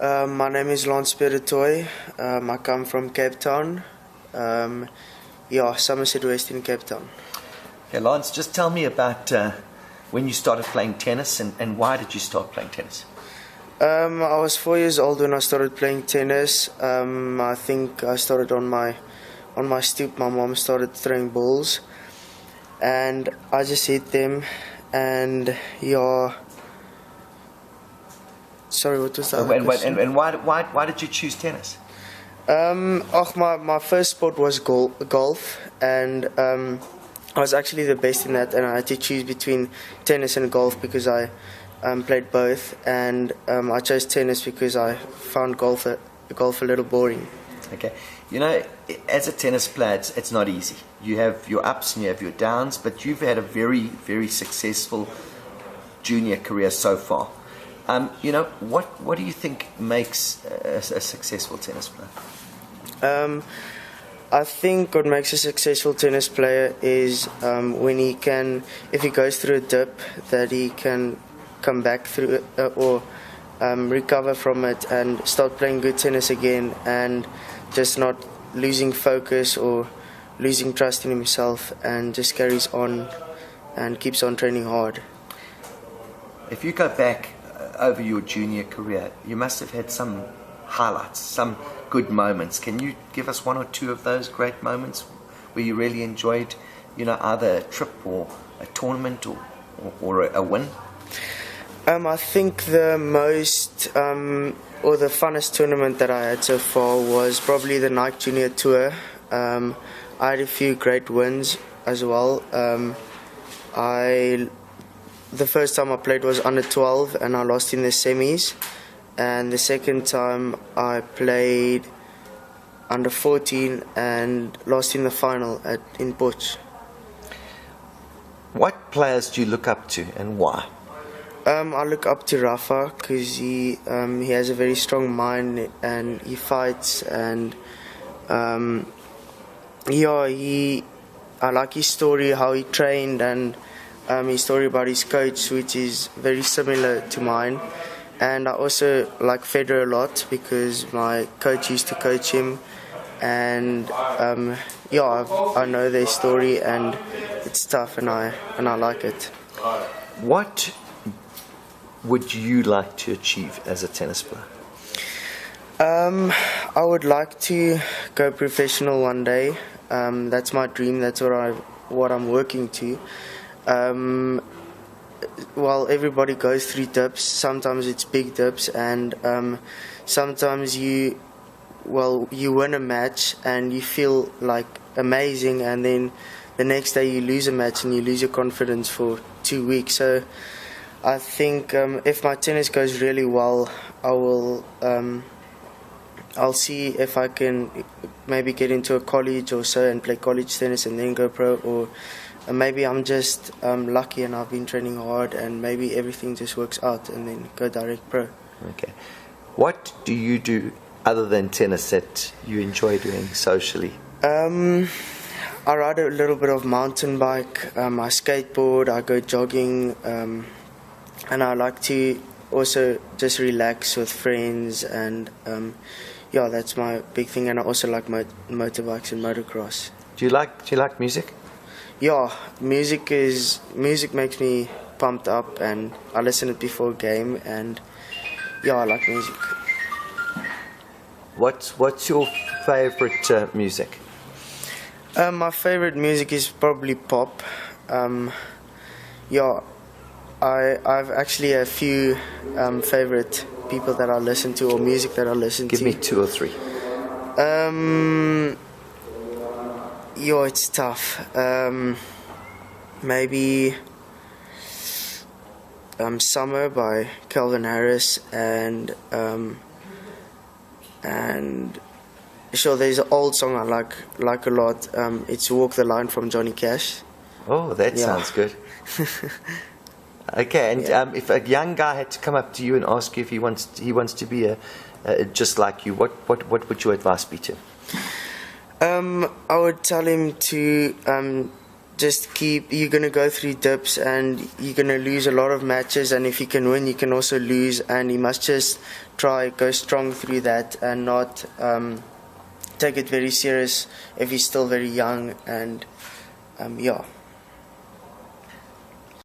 My name is Pierre Toit. I come from Cape Town. Somerset West in Cape Town. Okay, Lance, just tell me about when you started playing tennis and why did you start playing tennis? I was 4 years old when I started playing tennis. I think I started on my stoop. My mom started throwing balls, and I just hit them. And sorry, what was that? And why did you choose tennis? My first sport was golf, and I was actually the best in that, and I had to choose between tennis and golf because I played both, and I chose tennis because I found golf a little boring. Okay, you know, as a tennis player, it's not easy. You have your ups and you have your downs, but you've had a very, very successful junior career so far. What do you think makes a successful tennis player? I think what makes a successful tennis player is when if he goes through a dip, that he can come back through it, or recover from it and start playing good tennis again, and just not losing focus or losing trust in himself, and just carries on and keeps on training hard. If you go back over your junior career, you must have had some highlights, some good moments. Can you give us one or two of those great moments where you really enjoyed, either a trip or a tournament or a win? I think the most or the funnest tournament that I had so far was probably the Nike Junior Tour. I had a few great wins as well. The first time I played was under 12 and I lost in the semis, and the second time I played under 14 and lost in the final in Potch. What players do you look up to and why? I look up to Rafa because he has a very strong mind and he fights, and I like his story, how he trained, and his story about his coach, which is very similar to mine. And I also like Federer a lot because my coach used to coach him, and I know their story, and it's tough, and I like it. What would you like to achieve as a tennis player? I would like to go professional one day. That's my dream. That's what I'm working to. Everybody goes through dips. Sometimes it's big dips, and sometimes you win a match and you feel like amazing, and then the next day you lose a match and you lose your confidence for 2 weeks. So I think if my tennis goes really well, I'll see if I can maybe get into a college or so and play college tennis and then go pro, or maybe I'm just lucky and I've been training hard and maybe everything just works out and then go direct pro. Okay. What do you do other than tennis that you enjoy doing socially? I ride a little bit of mountain bike, I skateboard, I go jogging, and I like to also just relax with friends, and that's my big thing. And I also like motorbikes and motocross. Do you like music? Yeah, music makes me pumped up, and I listen to it before a game, and I like music. What's your favorite music? My favorite music is probably pop. I've actually a few favorite people that I listen to, or music that I listen to. Give me 2 or 3. It's tough. Maybe Summer by Calvin Harris, and there's an old song I like a lot. It's Walk the Line from Johnny Cash. Oh, that sounds good. Okay, and if a young guy had to come up to you and ask you if he wants to be just like you, what would your advice be to him? I would tell him to just you're going to go through dips and you're going to lose a lot of matches, and if you can win you can also lose, and he must just go strong through that and not take it very serious if he's still very young. And yeah.